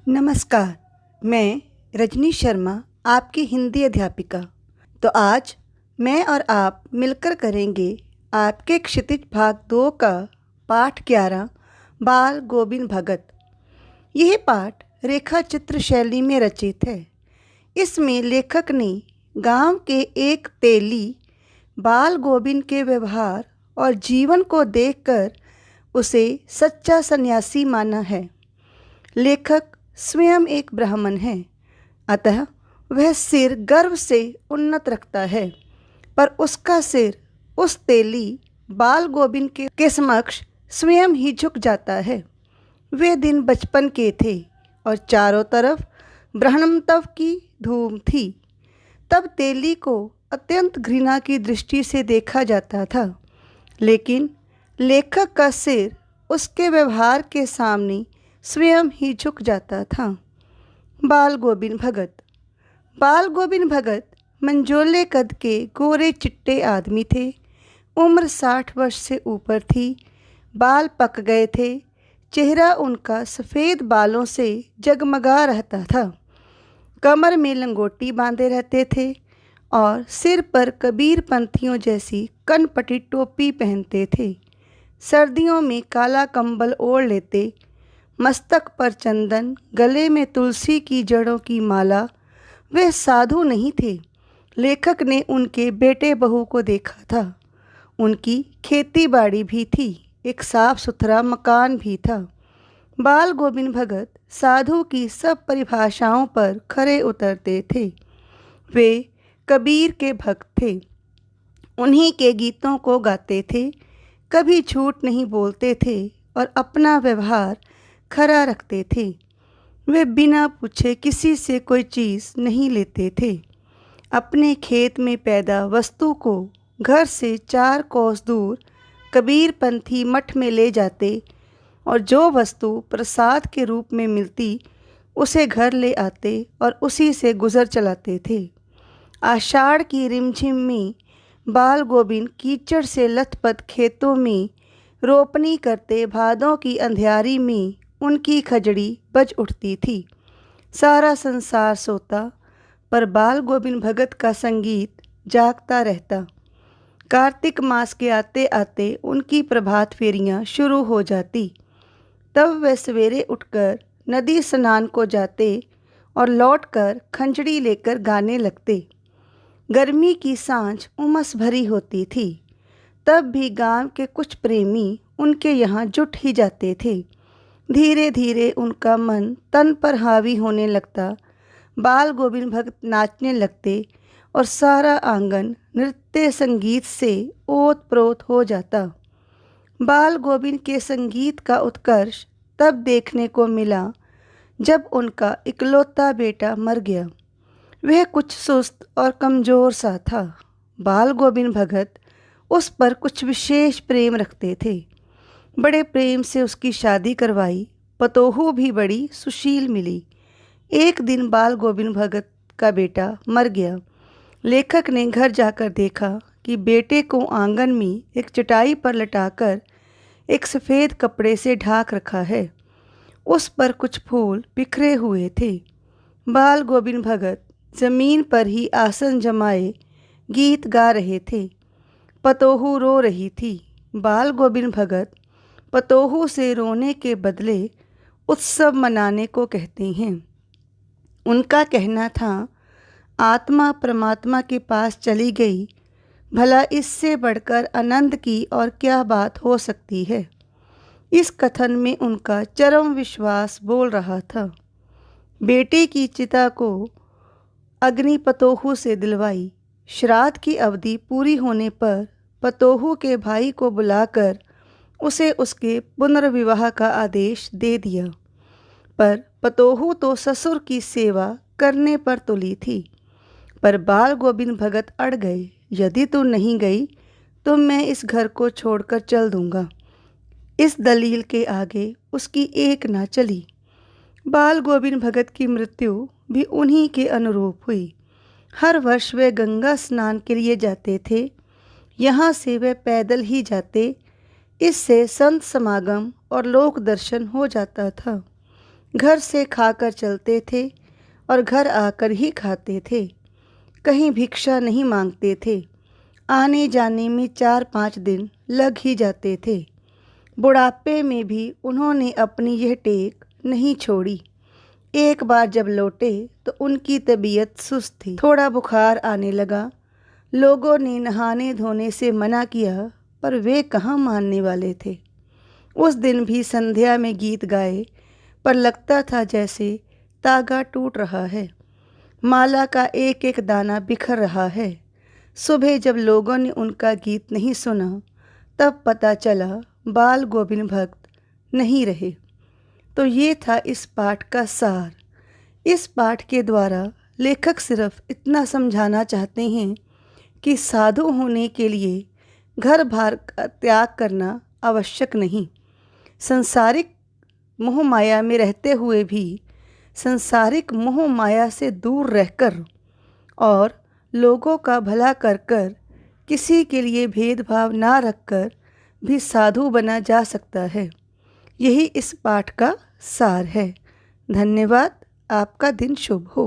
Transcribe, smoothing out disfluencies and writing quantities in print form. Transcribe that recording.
नमस्कार। मैं रजनी शर्मा, आपकी हिंदी अध्यापिका। तो आज मैं और आप मिलकर करेंगे आपके क्षितिज भाग 2 का पाठ 11 बाल गोविंद भगत। यह पाठ रेखा चित्र शैली में रचित है। इसमें लेखक ने गांव के एक तेली बाल गोविंद के व्यवहार और जीवन को देखकर उसे सच्चा सन्यासी माना है। लेखक स्वयं एक ब्राह्मण है, अतः वह सिर गर्व से उन्नत रखता है, पर उसका सिर उस तेली बाल गोविंद के समक्ष स्वयं ही झुक जाता है। वे दिन बचपन के थे और चारों तरफ ब्रह्मत्व की धूम थी। तब तेली को अत्यंत घृणा की दृष्टि से देखा जाता था, लेकिन लेखक का सिर उसके व्यवहार के सामने स्वयं ही झुक जाता था। बाल गोविंद भगत मंझोले कद के गोरे चिट्टे आदमी थे। उम्र 60 वर्ष से ऊपर थी। बाल पक गए थे। चेहरा उनका सफ़ेद बालों से जगमगा रहता था। कमर में लंगोटी बांधे रहते थे और सिर पर कबीर पंथियों जैसी कनपटी टोपी पहनते थे। सर्दियों में काला कंबल ओढ़ लेते। मस्तक पर चंदन, गले में तुलसी की जड़ों की माला। वे साधु नहीं थे। लेखक ने उनके बेटे बहू को देखा था। उनकी खेती बाड़ी भी थी, एक साफ सुथरा मकान भी था। बाल गोविंद भगत साधु की सब परिभाषाओं पर खरे उतरते थे। वे कबीर के भक्त थे। उन्हीं के गीतों को गाते थे। कभी झूठ नहीं बोलते थे और अपना व्यवहार खरा रखते थे। वे बिना पूछे किसी से कोई चीज़ नहीं लेते थे। अपने खेत में पैदा वस्तु को घर से 4 कोस दूर कबीर पंथी मठ में ले जाते और जो वस्तु प्रसाद के रूप में मिलती उसे घर ले आते और उसी से गुजर चलाते थे। आषाढ़ की रिमझिम में बाल गोविंद कीचड़ से लथपथ खेतों में रोपनी करते। भादों की अंधियारी में उनकी खजड़ी बज उठती थी। सारा संसार सोता, पर बाल गोविंद भगत का संगीत जागता रहता। कार्तिक मास के आते आते उनकी प्रभात फेरियां शुरू हो जाती। तब वे सवेरे उठकर नदी स्नान को जाते और लौटकर खंजड़ी लेकर गाने लगते। गर्मी की सांझ उमस भरी होती थी। तब भी गांव के कुछ प्रेमी उनके यहाँ जुट ही जाते थे। धीरे धीरे उनका मन तन पर हावी होने लगता। बाल गोविंद भगत नाचने लगते और सारा आंगन नृत्य संगीत से ओत प्रोत हो जाता। बाल गोविंद के संगीत का उत्कर्ष तब देखने को मिला जब उनका इकलौता बेटा मर गया। वह कुछ सुस्त और कमज़ोर सा था। बाल गोविंद भगत उस पर कुछ विशेष प्रेम रखते थे। बड़े प्रेम से उसकी शादी करवाई। पतोहू भी बड़ी सुशील मिली। एक दिन बाल गोविंद भगत का बेटा मर गया। लेखक ने घर जाकर देखा कि बेटे को आंगन में एक चटाई पर लटाकर एक सफ़ेद कपड़े से ढाक रखा है। उस पर कुछ फूल बिखरे हुए थे। बाल गोविंद भगत जमीन पर ही आसन जमाए गीत गा रहे थे। पतोहू रो रही थी। बाल गोविंद भगत पतोहू से रोने के बदले उत्सव मनाने को कहते हैं। उनका कहना था, आत्मा परमात्मा के पास चली गई, भला इससे बढ़कर आनंद की और क्या बात हो सकती है। इस कथन में उनका चरम विश्वास बोल रहा था। बेटे की चिता को अग्नि पतोहू से दिलवाई। श्राद्ध की अवधि पूरी होने पर पतोहू के भाई को बुलाकर उसे उसके पुनर्विवाह का आदेश दे दिया। पर पतोहू तो ससुर की सेवा करने पर तुली थी। पर बाल गोविंद भगत अड़ गए। यदि तू नहीं गई तो मैं इस घर को छोड़कर चल दूंगा। इस दलील के आगे उसकी एक ना चली। बाल गोविंद भगत की मृत्यु भी उन्हीं के अनुरूप हुई। हर वर्ष वे गंगा स्नान के लिए जाते थे। यहाँ से वे पैदल ही जाते। इससे संत समागम और लोक दर्शन हो जाता था। घर से खाकर चलते थे और घर आकर ही खाते थे। कहीं भिक्षा नहीं मांगते थे। आने जाने में 4-5 दिन लग ही जाते थे। बुढ़ापे में भी उन्होंने अपनी यह टेक नहीं छोड़ी। एक बार जब लौटे तो उनकी तबीयत सुस्त थी, थोड़ा बुखार आने लगा। लोगों ने नहाने धोने से मना किया, पर वे कहाँ मानने वाले थे। उस दिन भी संध्या में गीत गाए, पर लगता था जैसे तागा टूट रहा है, माला का एक एक दाना बिखर रहा है। सुबह जब लोगों ने उनका गीत नहीं सुना, तब पता चला बाल गोविंद भक्त नहीं रहे। तो ये था इस पाठ का सार। इस पाठ के द्वारा लेखक सिर्फ इतना समझाना चाहते हैं कि साधु होने के लिए घर बार का त्याग करना आवश्यक नहीं। संसारिक मोह माया में रहते हुए भी संसारिक मोह माया से दूर रहकर और लोगों का भला कर कर, किसी के लिए भेदभाव ना रखकर भी साधु बना जा सकता है। यही इस पाठ का सार है। धन्यवाद। आपका दिन शुभ हो।